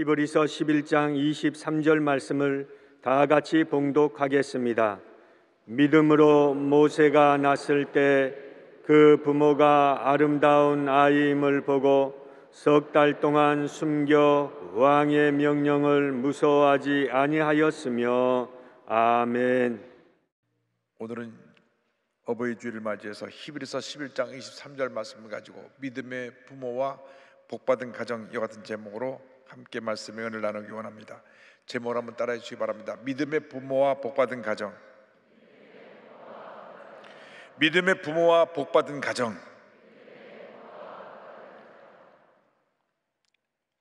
히브리서 11장 23절 말씀을 다 같이 봉독하겠습니다. 믿음으로 모세가 낳았을 때 그 부모가 아름다운 아이임을 보고 석 달 동안 숨겨 왕의 명령을 무서워하지 아니하였으며. 아멘. 오늘은 어버이 주일을 맞이해서 히브리서 11장 23절 말씀을 가지고 믿음의 부모와 복받은 가정, 이와 같은 제목으로 함께 말씀의 은혜를 나누기 원합니다. 제목을 한번 따라해 주시기 바랍니다. 믿음의 부모와 복받은 가정. 믿음의 부모와 복받은 가정.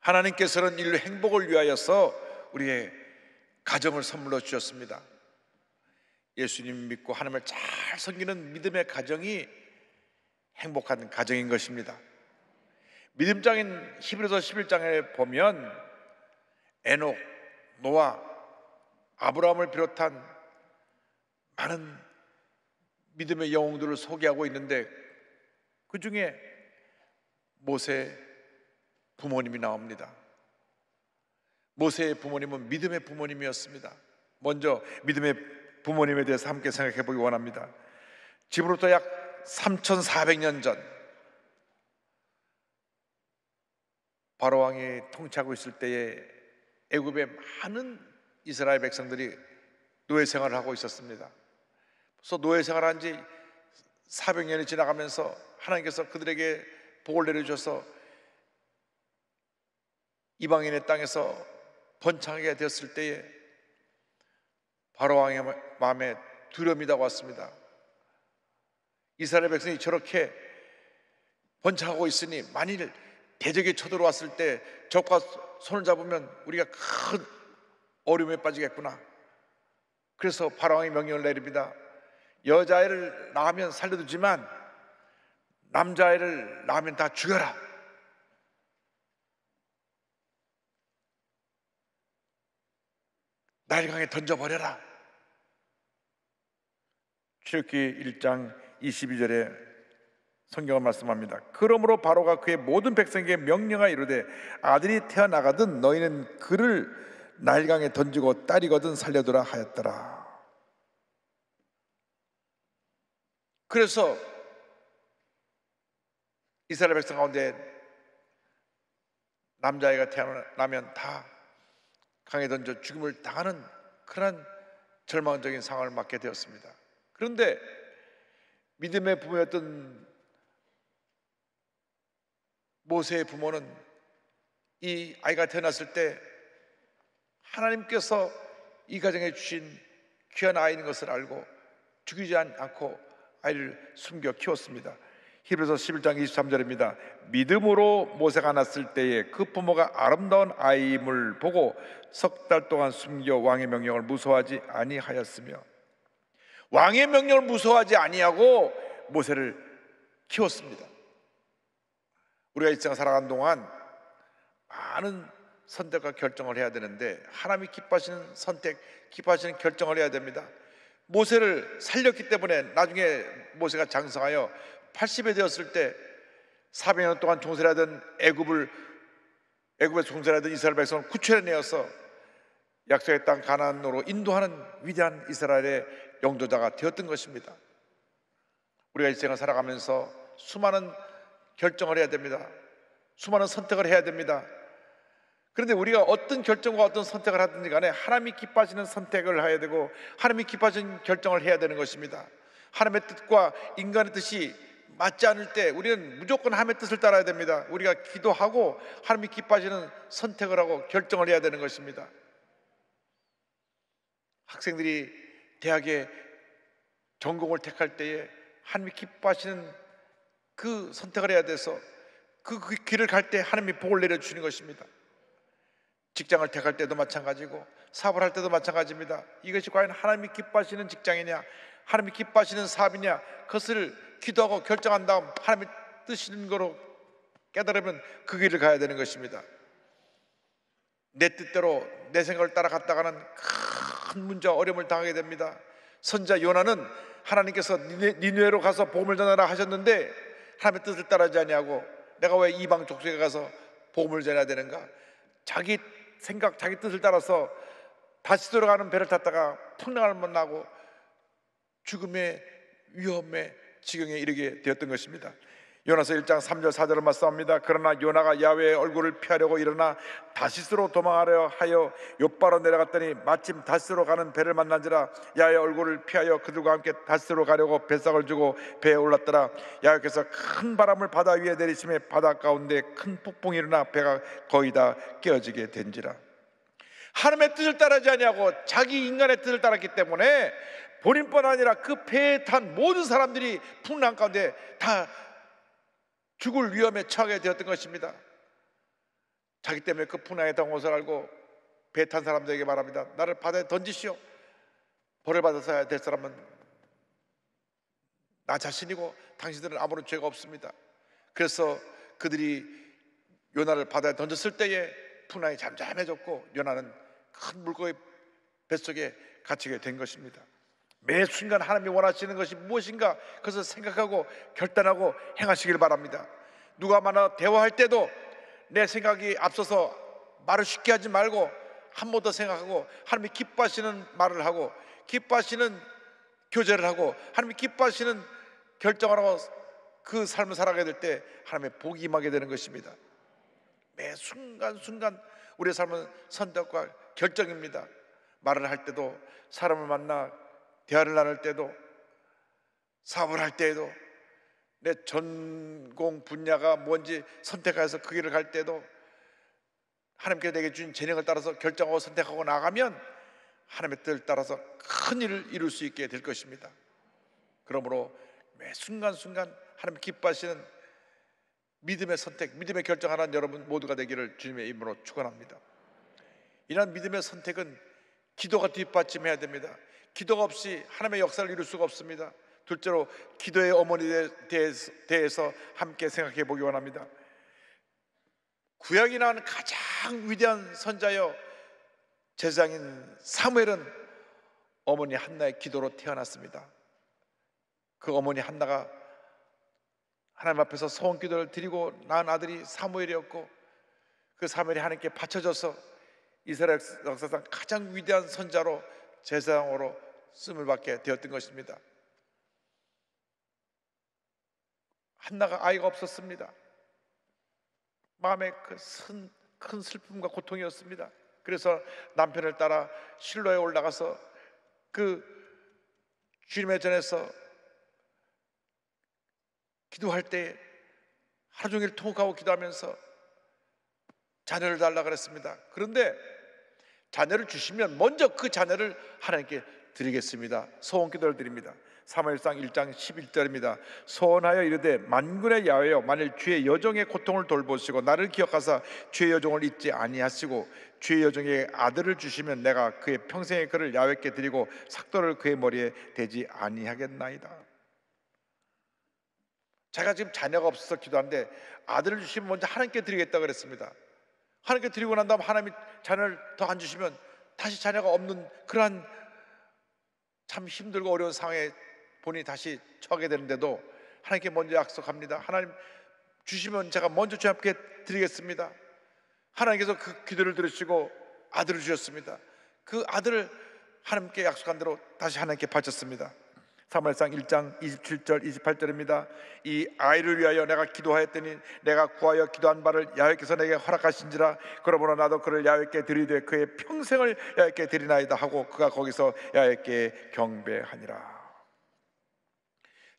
하나님께서는 인류 행복을 위하여서 우리의 가정을 선물로 주셨습니다. 예수님 믿고 하나님을 잘 섬기는 믿음의 가정이 행복한 가정인 것입니다. 믿음장인 히브리서 11장에 보면 에녹, 노아, 아브라함을 비롯한 많은 믿음의 영웅들을 소개하고 있는데 그 중에 모세 부모님이 나옵니다. 모세의 부모님은 믿음의 부모님이었습니다. 먼저 믿음의 부모님에 대해서 함께 생각해 보기 원합니다. 지금으로부터 약 3400년 전 바로 왕이 통치하고 있을 때에 애굽의 많은 이스라엘 백성들이 노예 생활을 하고 있었습니다. 그래서 노예 생활한 지 400년이 지나가면서 하나님께서 그들에게 복을 내려주셔서 이방인의 땅에서 번창하게 되었을 때에 바로 왕의 마음에 두려움이 다가왔습니다. 이스라엘 백성이 저렇게 번창하고 있으니 만일 대적이 쳐들어왔을 때 적과 손을 잡으면 우리가 큰 어려움에 빠지겠구나. 그래서 바로 왕이 명령을 내립니다. 여자아이를 낳으면 살려두지만 남자아이를 낳으면 다 죽여라. 나일강에 던져버려라. 출애굽기 1장 22절에 성경은 말씀합니다. 그러므로 바로가 그의 모든 백성에게 명령하여 이르되 아들이 태어나거든 너희는 그를 나일강에 던지고 딸이거든 살려두라 하였더라. 그래서 이스라엘 백성 가운데 남자아이가 태어나면 다 강에 던져 죽음을 당하는 그런 절망적인 상황을 맞게 되었습니다. 그런데 믿음의 부모였던 모세의 부모는 이 아이가 태어났을 때 하나님께서 이 가정에 주신 귀한 아이인 것을 알고 죽이지 않고 아이를 숨겨 키웠습니다. 히브리서 11장 23절입니다. 믿음으로 모세가 낳았을 때에 그 부모가 아름다운 아이임을 보고 석 달 동안 숨겨 왕의 명령을 무서워하지 아니하였으며. 왕의 명령을 무서워하지 아니하고 모세를 키웠습니다. 우리가 이 세상 살아가는 동안 많은 선택과 결정을 해야 되는데 하나님이 기뻐하시는 선택, 기뻐하시는 결정을 해야 됩니다. 모세를 살렸기 때문에 나중에 모세가 장성하여 80에 되었을 때 400년 동안 종살이하던 애굽에 종살이하던 이스라엘 백성을 구출해내어서 약속의 땅 가나안으로 인도하는 위대한 이스라엘의 영도자가 되었던 것입니다. 우리가 이 생을 살아가면서 수많은 결정을 해야 됩니다. 수많은 선택을 해야 됩니다. 그런데 우리가 어떤 결정과 어떤 선택을 하든지 간에 하나님이 기뻐하시는 선택을 해야 되고 하나님이 기뻐하시는 결정을 해야 되는 것입니다. 하나님의 뜻과 인간의 뜻이 맞지 않을 때 우리는 무조건 하나님의 뜻을 따라야 됩니다. 우리가 기도하고 하나님이 기뻐하시는 선택을 하고 결정을 해야 되는 것입니다. 학생들이 대학에 전공을 택할 때에 하나님이 기뻐하시는 그 선택을 해야 돼서 그 길을 갈 때 하나님이 복을 내려주시는 것입니다. 직장을 택할 때도 마찬가지고 사업을 할 때도 마찬가지입니다. 이것이 과연 하나님이 기뻐하시는 직장이냐, 하나님이 기뻐하시는 사업이냐, 그것을 기도하고 결정한 다음 하나님이 뜻이는 거로 깨달으면 그 길을 가야 되는 것입니다. 내 뜻대로 내 생각을 따라갔다가는 큰 문제와 어려움을 당하게 됩니다. 선지자 요나는 하나님께서 니느웨로 가서 복음을 전하라 하셨는데 하나님의 뜻을 따르지 아니하고 내가 왜 이방 족속에 가서 복음을 전해야 되는가? 자기 생각, 자기 뜻을 따라서 다시 들어가는 배를 탔다가 풍랑을 만나고 죽음의 위험의 지경에 이르게 되었던 것입니다. 요나서 1장 3절 4절을 말씀합니다. 그러나 요나가 야훼의 얼굴을 피하려고 일어나 다시스로 도망하려 하여 욥바로 내려갔더니 마침 다시스로 가는 배를 만난지라 야훼의 얼굴을 피하여 그들과 함께 다시스로 가려고 배삭을 주고 배에 올랐더라. 야훼께서 큰 바람을 바다 위에 내리심에 바다 가운데 큰 폭풍이 일어나 배가 거의 다 깨어지게 된지라. 하나님의 뜻을 따르지 아니하고 자기 인간의 뜻을 따랐기 때문에 본인뿐 아니라 그 배에 탄 모든 사람들이 풍랑 가운데 다 죽을 위험에 처하게 되었던 것입니다. 자기 때문에 그 풍랑에 당한 것을 알고 배 탄 사람들에게 말합니다. 나를 바다에 던지시오. 벌을 받아서야 될 사람은 나 자신이고 당신들은 아무런 죄가 없습니다. 그래서 그들이 요나를 바다에 던졌을 때에 풍랑이 잠잠해졌고 요나는 큰 물고기 뱃속에 갇히게 된 것입니다. 매 순간 하나님이 원하시는 것이 무엇인가 그것을 생각하고 결단하고 행하시길 바랍니다. 누가 만나 대화할 때도 내 생각이 앞서서 말을 쉽게 하지 말고 한 번 더 생각하고 하나님이 기뻐하시는 말을 하고 기뻐하시는 교제를 하고 하나님이 기뻐하시는 결정을 하고 그 삶을 살아가게 될 때 하나님의 복이 임하게 되는 것입니다. 매 순간순간 우리의 삶은 선택과 결정입니다. 말을 할 때도 사람을 만나 대화를 나눌 때도 사업을 할 때에도 내 전공 분야가 뭔지 선택해서 그 길을 갈 때도 하나님께서 내게 주신 재능을 따라서 결정하고 선택하고 나가면 하나님의 뜻을 따라서 큰 일을 이룰 수 있게 될 것입니다. 그러므로 매 순간순간 하나님 기뻐하시는 믿음의 선택, 믿음의 결정하는 여러분 모두가 되기를 주님의 이름으로 축원합니다. 이런 믿음의 선택은 기도가 뒷받침해야 됩니다. 기도가 없이 하나님의 역사를 이룰 수가 없습니다. 둘째로 기도의 어머니에 대해서 함께 생각해 보기 원합니다. 구약이 나온 가장 위대한 선자여 제사장인 사무엘은 어머니 한나의 기도로 태어났습니다. 그 어머니 한나가 하나님 앞에서 소원 기도를 드리고 낳은 아들이 사무엘이었고 그 사무엘이 하나님께 바쳐져서 이스라엘 역사상 가장 위대한 선자로 제사장으로 쓰임을 받게 되었던 것입니다. 한나가 아이가 없었습니다. 마음에 큰 슬픔과 고통이었습니다. 그래서 남편을 따라 실로에 올라가서 그 주님의 전에서 기도할 때 하루 종일 통곡하고 기도하면서 자녀를 달라 그랬습니다. 그런데 자녀를 주시면 먼저 그 자녀를 하나님께 드리겠습니다. 소원 기도를 드립니다. 사무엘상 1장 11절입니다. 소원하여 이르되 만군의 야훼여 만일 주의 여종의 고통을 돌보시고 나를 기억하사 주의 여종을 잊지 아니하시고 주의 여종에게 아들을 주시면 내가 그의 평생의 그를 야훼께 드리고 삭도를 그의 머리에 대지 아니하겠나이다. 제가 지금 자녀가 없어서 기도하는데 아들을 주시면 먼저 하나님께 드리겠다고 그랬습니다. 하나님께 드리고 난 다음 하나님이 자녀를 더 안 주시면 다시 자녀가 없는 그러한 참 힘들고 어려운 상황에 본인이 다시 처하게 되는데도 하나님께 먼저 약속합니다. 하나님 주시면 제가 먼저 주님께 드리겠습니다. 하나님께서 그 기도를 들으시고 아들을 주셨습니다. 그 아들을 하나님께 약속한 대로 다시 하나님께 바쳤습니다. 사무엘상 1장 27절 28절입니다. 이 아이를 위하여 내가 기도하였더니 내가 구하여 기도한 바를 야훼께서 내게 허락하신지라. 그러므로 나도 그를 야훼께 드리되 그의 평생을 야훼께 드리나이다 하고 그가 거기서 야훼께 경배하니라.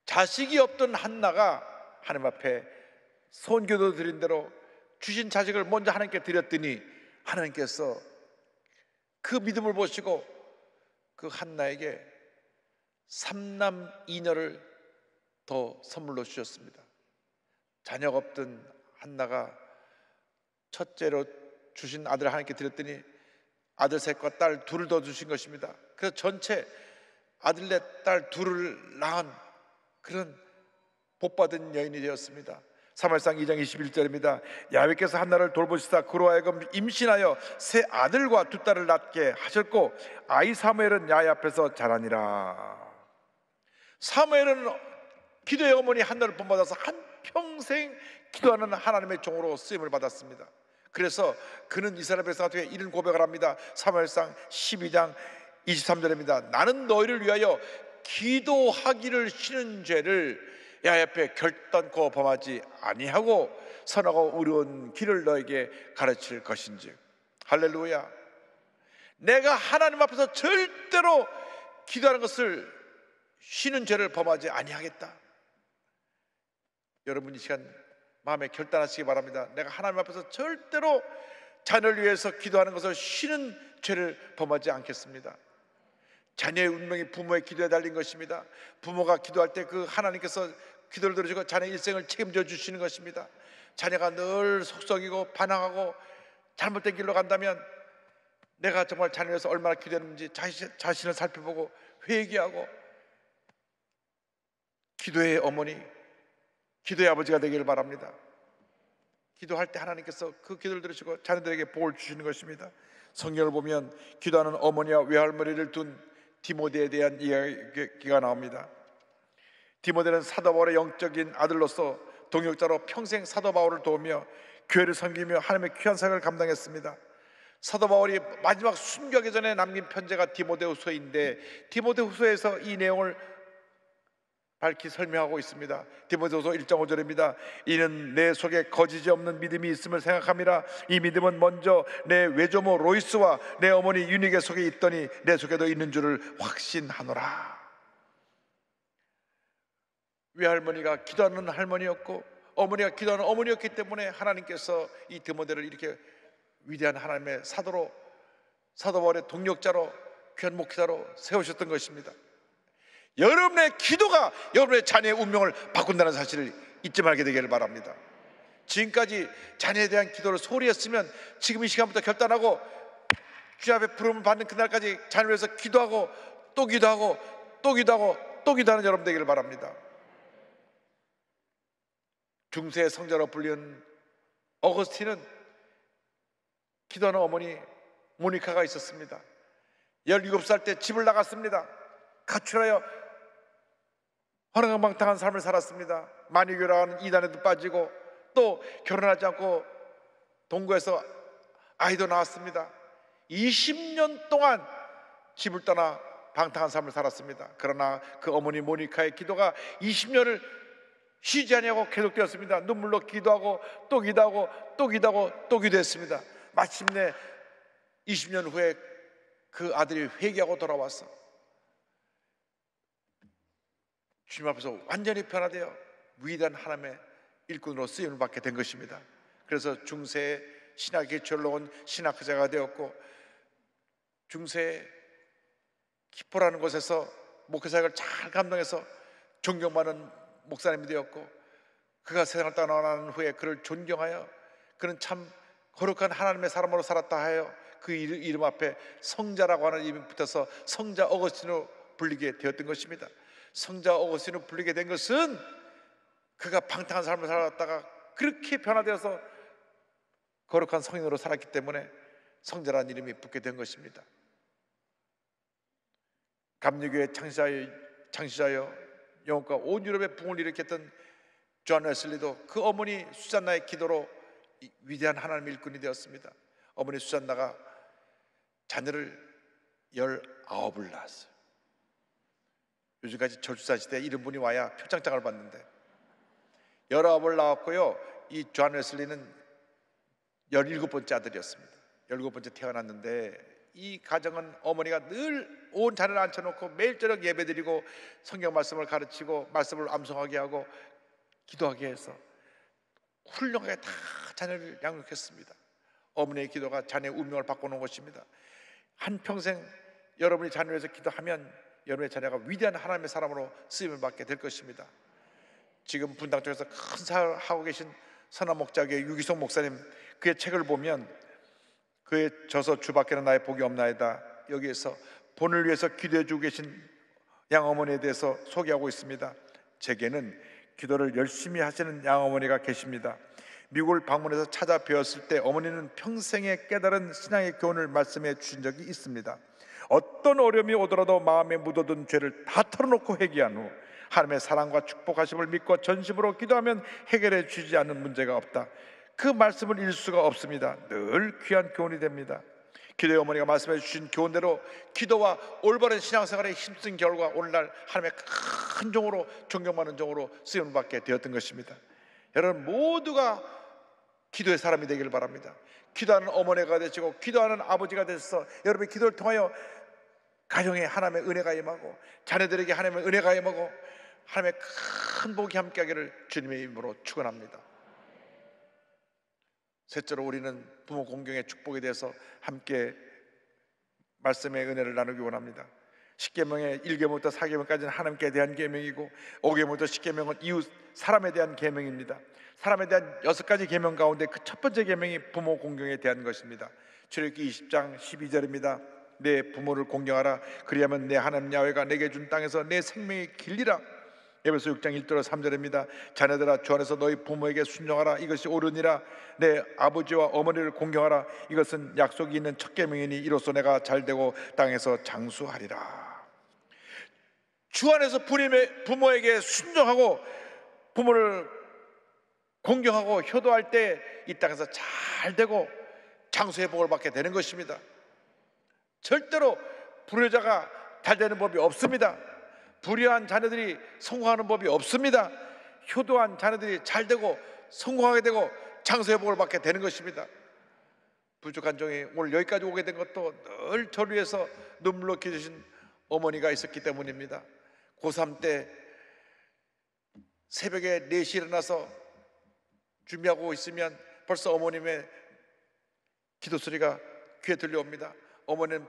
자식이 없던 한나가 하나님 앞에 소원기도 드린 대로 주신 자식을 먼저 하나님께 드렸더니 하나님께서 그 믿음을 보시고 그 한나에게 3남 2녀를 더 선물로 주셨습니다. 자녀가 없던 한나가 첫째로 주신 아들을 하나님께 드렸더니 아들 셋과 딸 둘을 더 주신 것입니다. 그래서 전체 아들 넷, 딸 둘을 낳은 그런 복받은 여인이 되었습니다. 사무엘상 2장 21절입니다. 야훼께서 한나를 돌보시다 그로 하여금 임신하여 세 아들과 두 딸을 낳게 하셨고 아이 사무엘은 야훼 앞에서 자라니라. 사무엘은 기도의 어머니 한나를 본받아서 한평생 기도하는 하나님의 종으로 쓰임을 받았습니다. 그래서 그는 이스라엘 백성한테 이런 고백을 합니다. 사무엘상 12장 23절입니다. 나는 너희를 위하여 기도하기를 싫은 죄를 야훼 결단코 범하지 아니하고 선하고 의로운 길을 너에게 가르칠 것인지. 할렐루야. 내가 하나님 앞에서 절대로 기도하는 것을 쉬는 죄를 범하지 아니하겠다. 여러분 이 시간 마음에 결단하시기 바랍니다. 내가 하나님 앞에서 절대로 자녀를 위해서 기도하는 것을 쉬는 죄를 범하지 않겠습니다. 자녀의 운명이 부모의 기도에 달린 것입니다. 부모가 기도할 때 그 하나님께서 기도를 들어주고 자녀의 일생을 책임져 주시는 것입니다. 자녀가 늘 속썩이고 반항하고 잘못된 길로 간다면 내가 정말 자녀를 위해서 얼마나 기도했는지 자신을 살펴보고 회개하고 기도의 어머니, 기도의 아버지가 되기를 바랍니다. 기도할 때 하나님께서 그 기도를 들으시고 자녀들에게 복을 주시는 것입니다. 성경을 보면 기도하는 어머니와 외할머니를 둔 디모데에 대한 이야기가 나옵니다. 디모데는 사도 바울의 영적인 아들로서 동역자로 평생 사도 바울을 도우며 교회를 섬기며 하나님의 귀한 사역을 감당했습니다. 사도 바울이 마지막 순교하기 전에 남긴 편지가 디모데후서인데 디모데후서에서 이 내용을 밝히 설명하고 있습니다. 디모데후서 1장 5절입니다. 이는 내 속에 거짓이 없는 믿음이 있음을 생각함이라. 이 믿음은 먼저 내 외조모 로이스와 내 어머니 유니게 속에 있더니 내 속에도 있는 줄을 확신하노라. 외할머니가 기도하는 할머니였고 어머니가 기도하는 어머니였기 때문에 하나님께서 이 디모데를 이렇게 위대한 하나님의 사도로, 사도 바울의 동력자로, 귀한 목회자로 세우셨던 것입니다. 여러분의 기도가 여러분의 자녀의 운명을 바꾼다는 사실을 잊지 말게 되기를 바랍니다. 지금까지 자녀에 대한 기도를 소홀히 했으면 지금 이 시간부터 결단하고 주님 앞에 부름을 받는 그날까지 자녀를 위해서 기도하고 또 기도하고 또 기도하고 또 기도하는 여러분 되기를 바랍니다. 중세의 성자로 불리는 어거스틴은 기도하는 어머니 모니카가 있었습니다. 17살 때 집을 나갔습니다. 가출하여 허랑방탕한 삶을 살았습니다. 만유교라는 이단에도 빠지고 또 결혼하지 않고 동거해서 아이도 낳았습니다. 20년 동안 집을 떠나 방탕한 삶을 살았습니다. 그러나 그 어머니 모니카의 기도가 20년을 쉬지 않냐고 계속되었습니다. 눈물로 기도하고 또 기도하고 또 기도하고 또 기도했습니다. 마침내 20년 후에 그 아들이 회개하고 돌아와서 주님 앞에서 완전히 변화되어 위대한 하나님의 일꾼으로 쓰임을 받게 된 것입니다. 그래서 중세에 신학의 기초를 놓은 신학자가 되었고 중세에 기포라는 곳에서 목회사역을 잘 감당해서 존경받는 목사님이 되었고 그가 세상을 떠나는 후에 그를 존경하여 그는 참 거룩한 하나님의 사람으로 살았다 하여 그 이름 앞에 성자라고 하는 이름이 붙어서 성자 어거스틴으로 불리게 되었던 것입니다. 성자 어거스틴으로 불리게 된 것은 그가 방탕한 삶을 살았다가 그렇게 변화되어서 거룩한 성인으로 살았기 때문에 성자라는 이름이 붙게 된 것입니다. 감리교의 창시자여 영국과 온 유럽의 붕을 일으켰던 존 웨슬리도 그 어머니 수잔나의 기도로 위대한 하나님의 일꾼이 되었습니다. 어머니 수잔나가 자녀를 19을 낳았어요. 요즘까지 저출산 시대에 이런 분이 와야 표창장을 받는데 19을 낳았고요. 이 존 웨슬리는 17번째 아들이었습니다. 17번째 태어났는데 이 가정은 어머니가 늘 온 자녀를 앉혀놓고 매일 저녁 예배드리고 성경 말씀을 가르치고 말씀을 암송하게 하고 기도하게 해서 훌륭하게 다 자녀를 양육했습니다. 어머니의 기도가 자녀의 운명을 바꿔놓은 것입니다. 한평생 여러분이 자녀를 위해서 기도하면 여러분의 자녀가 위대한 하나님의 사람으로 쓰임을 받게 될 것입니다. 지금 분당 쪽에서 큰 사역을 하고 계신 선한 목자교의 유기성 목사님, 그의 책을 보면 그의 저서 주밖에는 나의 복이 없나이다, 여기에서 본을 위해서 기도해 주고 계신 양어머니에 대해서 소개하고 있습니다. 제게는 기도를 열심히 하시는 양어머니가 계십니다. 미국을 방문해서 찾아 뵈었을 때 어머니는 평생의 깨달은 신앙의 교훈을 말씀해 주신 적이 있습니다. 어떤 어려움이 오더라도 마음에 묻어둔 죄를 다 털어놓고 회개한 후 하나님의 사랑과 축복하심을 믿고 전심으로 기도하면 해결해 주지 않는 문제가 없다. 그 말씀을 잃을 수가 없습니다. 늘 귀한 교훈이 됩니다. 기도의 어머니가 말씀해 주신 교훈대로 기도와 올바른 신앙생활에 힘쓴 결과 오늘날 하나님의 큰 종으로, 존경받는 종으로 쓰임을 받게 되었던 것입니다. 여러분 모두가 기도의 사람이 되길 바랍니다. 기도하는 어머니가 되시고 기도하는 아버지가 되셔서 여러분의 기도를 통하여 가정에 하나님의 은혜가 임하고 자녀들에게 하나님의 은혜가 임하고 하나님의 큰 복이 함께하기를 주님의 이름으로 축원합니다. 셋째로 우리는 부모 공경의 축복에 대해서 함께 말씀의 은혜를 나누기 원합니다. 10계명의 1계명부터 4계명까지는 하나님께 대한 계명이고 5계명부터 10계명은 이웃 사람에 대한 계명입니다. 사람에 대한 6가지 계명 가운데 그 첫 번째 계명이 부모 공경에 대한 것입니다. 출애굽기 20장 12절입니다. 내 부모를 공경하라. 그리하면 내 하나님 야훼가 내게 준 땅에서 내 생명이 길리라. 에베소 6장 1절 3절입니다. 자녀들아 주 안에서 너희 부모에게 순종하라. 이것이 옳으니라. 내 아버지와 어머니를 공경하라. 이것은 약속이 있는 첫 계명이니 이로써 내가 잘되고 땅에서 장수하리라. 주 안에서 부모에게 순종하고 부모를 공경하고 효도할 때 이 땅에서 잘되고 장수의 복을 받게 되는 것입니다. 절대로 불효자가 잘되는 법이 없습니다. 불의한 자녀들이 성공하는 법이 없습니다. 효도한 자녀들이 잘되고 성공하게 되고 장수의 복을 받게 되는 것입니다. 부족한 종이 오늘 여기까지 오게 된 것도 늘 저를 위해서 눈물로 기도하신 어머니가 있었기 때문입니다. 고3 때 새벽에 4시에 일어나서 준비하고 있으면 벌써 어머님의 기도 소리가 귀에 들려옵니다. 어머니는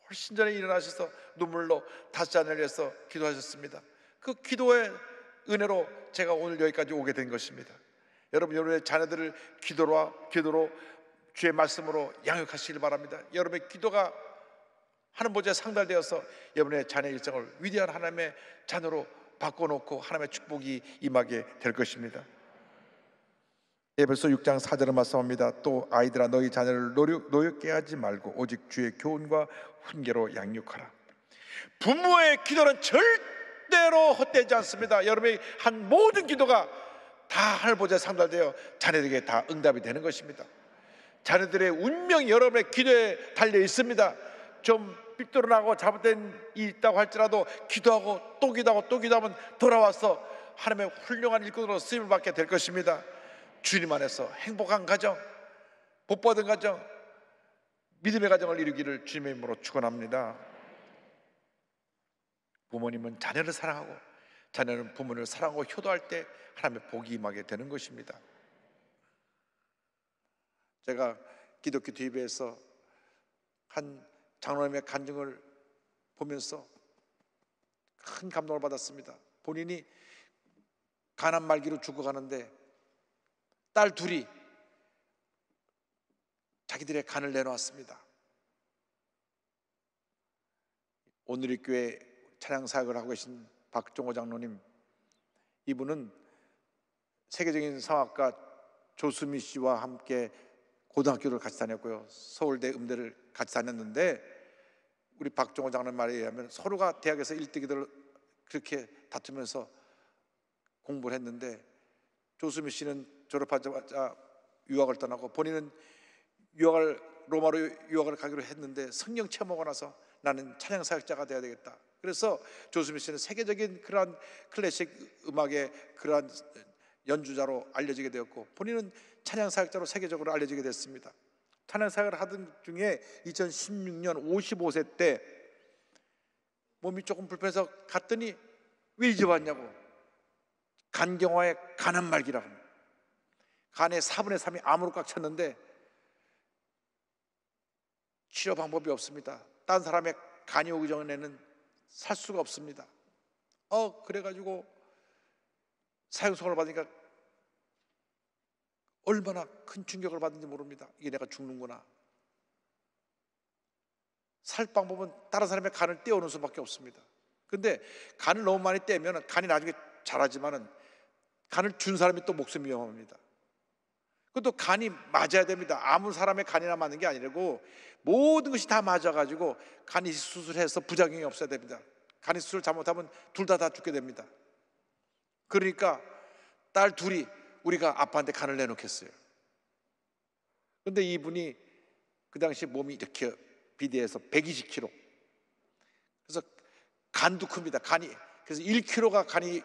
훨씬 전에 일어나셔서 눈물로 5잔을 위해서 기도하셨습니다. 그 기도의 은혜로 제가 오늘 여기까지 오게 된 것입니다. 여러분, 여러분의 자녀들을 기도로 주의 말씀으로 양육하시길 바랍니다. 여러분의 기도가 하나님 보좌에 상달되어서 여러분의 자녀 일생을 위대한 하나님의 자녀로 바꿔놓고 하나님의 축복이 임하게 될 것입니다. 에베소 6장 4절을 말씀합니다. 또 아이들아 너희 자녀를 노엽게 하지 말고 오직 주의 교훈과 훈계로 양육하라. 부모의 기도는 절대로 헛되지 않습니다. 여러분의 한 모든 기도가 다 하늘 보좌에 상달되어 자녀들에게 다 응답이 되는 것입니다. 자녀들의 운명이 여러분의 기도에 달려 있습니다. 좀 삐뚤어나고 잘못된 일이 있다고 할지라도 기도하고 또 기도하고 또 기도하면 돌아와서 하나님의 훌륭한 일꾼으로 쓰임을 받게 될 것입니다. 주님 안에서 행복한 가정, 복받은 가정, 믿음의 가정을 이루기를 주님의 이름으로 축원합니다. 부모님은 자녀를 사랑하고 자녀는 부모를 사랑하고 효도할 때 하나님의 복이 임하게 되는 것입니다. 제가 기독교 TV에서 한 장로님의 간증을 보면서 큰 감동을 받았습니다. 본인이 가난 말기로 죽어가는데 딸 둘이 자기들의 간을 내놓았습니다. 오늘의 교회 찬양 사역을 하고 계신 박종호 장로님, 이분은 세계적인 성악가 조수미 씨와 함께 고등학교를 같이 다녔고요, 서울대 음대를 같이 다녔는데 우리 박종호 장로님 말에 의하면 서로가 대학에서 1등이들 그렇게 다투면서 공부를 했는데 조수미 씨는 졸업하자마자 유학을 떠나고 본인은 로마로 유학을 가기로 했는데 성령 체험하고 나서 나는 찬양 사역자가 되어야 되겠다. 그래서 조수미 씨는 세계적인 그러한 클래식 음악의 그러한 연주자로 알려지게 되었고 본인은 찬양 사역자로 세계적으로 알려지게 됐습니다. 찬양 사역을 하던 중에 2016년 55세 때 몸이 조금 불편해서 갔더니 왜 이제 왔냐고, 간경화의 간암 말기라고 합니다. 간의 4분의 3이 암으로 꽉 찼는데 치료 방법이 없습니다. 딴 사람의 간이 오기 전에는 살 수가 없습니다. 그래가지고 사형선고를 받으니까 얼마나 큰 충격을 받은지 모릅니다. 이게 내가 죽는구나. 살 방법은 다른 사람의 간을 떼어오는 수밖에 없습니다. 근데 간을 너무 많이 떼면 간이 나중에 자라지만은 간을 준 사람이 또 목숨이 위험합니다. 그것도 간이 맞아야 됩니다. 아무 사람의 간이나 맞는 게 아니고 모든 것이 다 맞아가지고 간이 수술해서 부작용이 없어야 됩니다. 간이 수술 잘못하면 둘 다 죽게 됩니다. 그러니까 딸 둘이 우리가 아빠한테 간을 내놓겠어요. 그런데 이분이 그 당시 몸이 이렇게 비대해서 120kg. 그래서 간도 큽니다. 간이 그래서 1kg가 간이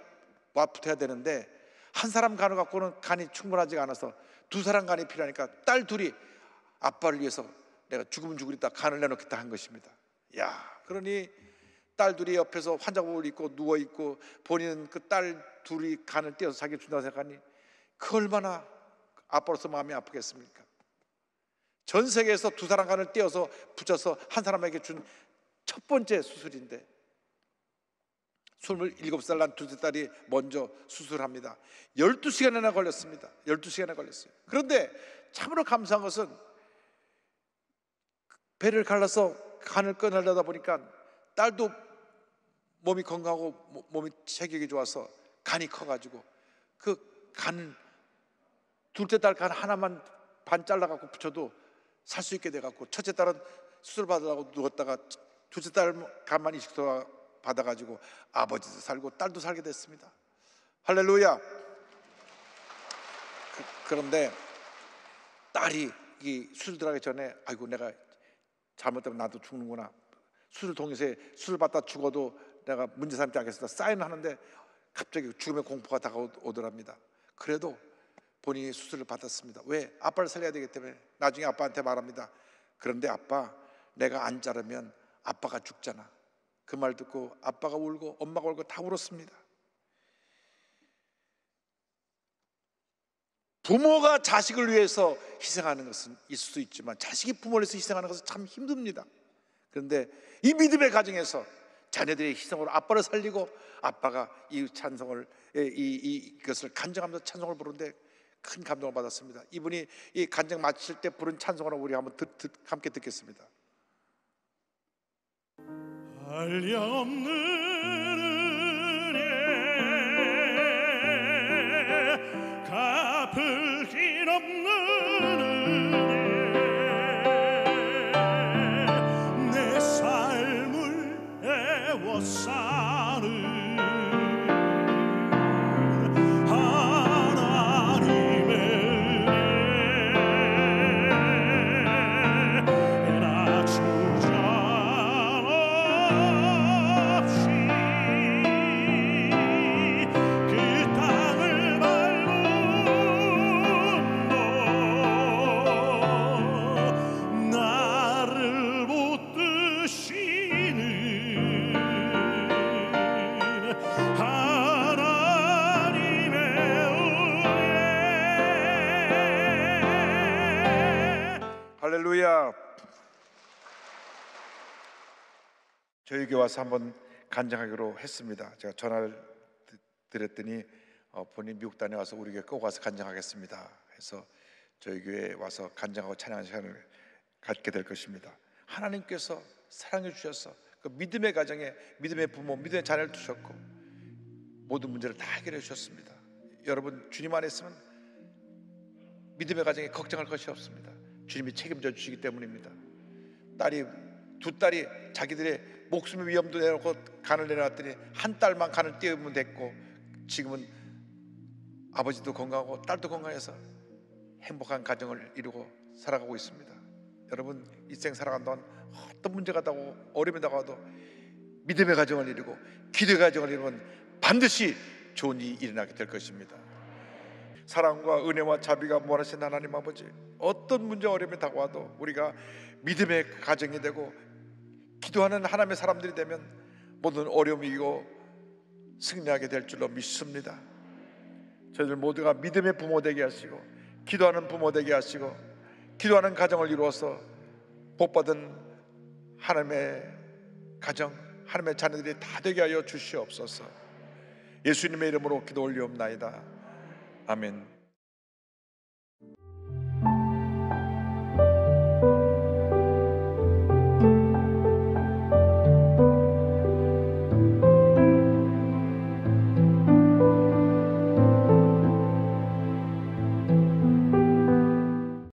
와 붙어야 되는데 한 사람 간을 갖고는 간이 충분하지가 않아서 두 사람 간이 필요하니까 딸 둘이 아빠를 위해서 내가 죽으면 죽으리다 간을 내놓겠다 한 것입니다. 야, 그러니 딸 둘이 옆에서 환자복을 입고 누워 있고 본인은 그 딸 둘이 간을 떼어서 자기 준다고 생각하니 그 얼마나 아빠로서 마음이 아프겠습니까? 전 세계에서 두 사람 간을 떼어서 붙여서 한 사람에게 준 첫 번째 수술인데 27살 난 둘째 딸이 먼저 수술합니다. 12시간이나 걸렸습니다. 12시간이나 걸렸어요. 그런데 참으로 감사한 것은 배를 갈라서 간을 꺼내려다 보니까 딸도 몸이 건강하고 몸이 체격이 좋아서 간이 커가지고 그 간 둘째 딸 간 하나만 반 잘라갖고 붙여도 살 수 있게 돼갖고 첫째 딸은 수술 받으려고 누웠다가 둘째 딸 간만 이식소 받아가지고 아버지도 살고 딸도 살게 됐습니다. 할렐루야. 그런데 딸이 이 수술 들어가기 전에 아이고 내가 잘못되면 나도 죽는구나, 수술 동의서에 수술 받다 죽어도 내가 문제 삼지 않겠습니다 사인하는데 갑자기 죽음의 공포가 다가오더랍니다. 그래도 본인이 수술을 받았습니다. 왜? 아빠를 살려야 되기 때문에. 나중에 아빠한테 말합니다. 그런데 아빠, 내가 안 자르면 아빠가 죽잖아. 그 말 듣고 아빠가 울고 엄마가 울고 다 울었습니다. 부모가 자식을 위해서 희생하는 것은 있을 수 있지만 자식이 부모를 위해서 희생하는 것은 참 힘듭니다. 그런데 이 믿음의 가정에서 자녀들의 희생으로 아빠를 살리고 아빠가 이 찬송을 이것을 간증하면서 찬송을 부르는데 큰 감동을 받았습니다. 이분이 이 간증 마칠 때 부른 찬송으로 우리 한번 함께 듣겠습니다. 한량없는 은혜 갚을 길 없는 은혜 내 삶을 애워싸는 하나님의 은혜 나 주저없이 그 땅을 밟음도 나를 붙드시는 하나님의 은혜. 할렐루야. 저희 교회 와서 한번 간증하기로 했습니다. 제가 전화를 드렸더니 본인 미국 다녀와서 우리 교회 꼭 와서 간증하겠습니다 해서 저희 교회에 와서 간증하고 찬양하는 시간을 갖게 될 것입니다. 하나님께서 사랑해 주셔서 그 믿음의 가정에 믿음의 부모, 믿음의 자녀를 두셨고 모든 문제를 다 해결해 주셨습니다. 여러분 주님 안에 있으면 믿음의 가정에 걱정할 것이 없습니다. 주님이 책임져 주시기 때문입니다. 두 딸이 자기들의 목숨의 위험도 내놓고 간을 내놨더니 한 딸만 간을 띄우면 됐고 지금은 아버지도 건강하고 딸도 건강해서 행복한 가정을 이루고 살아가고 있습니다. 여러분 일생 살아간 동안 어떤 문제가 다가오고 어려움이 다가와도 믿음의 가정을 이루고 기도의 가정을 이루면 반드시 좋은 일이 일어나게 될 것입니다. 사랑과 은혜와 자비가 무한하신 하나님 아버지, 어떤 문제 어려움이 다가와도 우리가 믿음의 가정이 되고 기도하는 하나님의 사람들이 되면 모든 어려움이 이기고 승리하게 될 줄로 믿습니다. 저희들 모두가 믿음의 부모 되게 하시고 기도하는 부모 되게 하시고 기도하는 가정을 이루어서 복받은 하나님의 가정, 하나님의 자녀들이 다 되게 하여 주시옵소서. 예수님의 이름으로 기도 올리옵나이다. 아멘.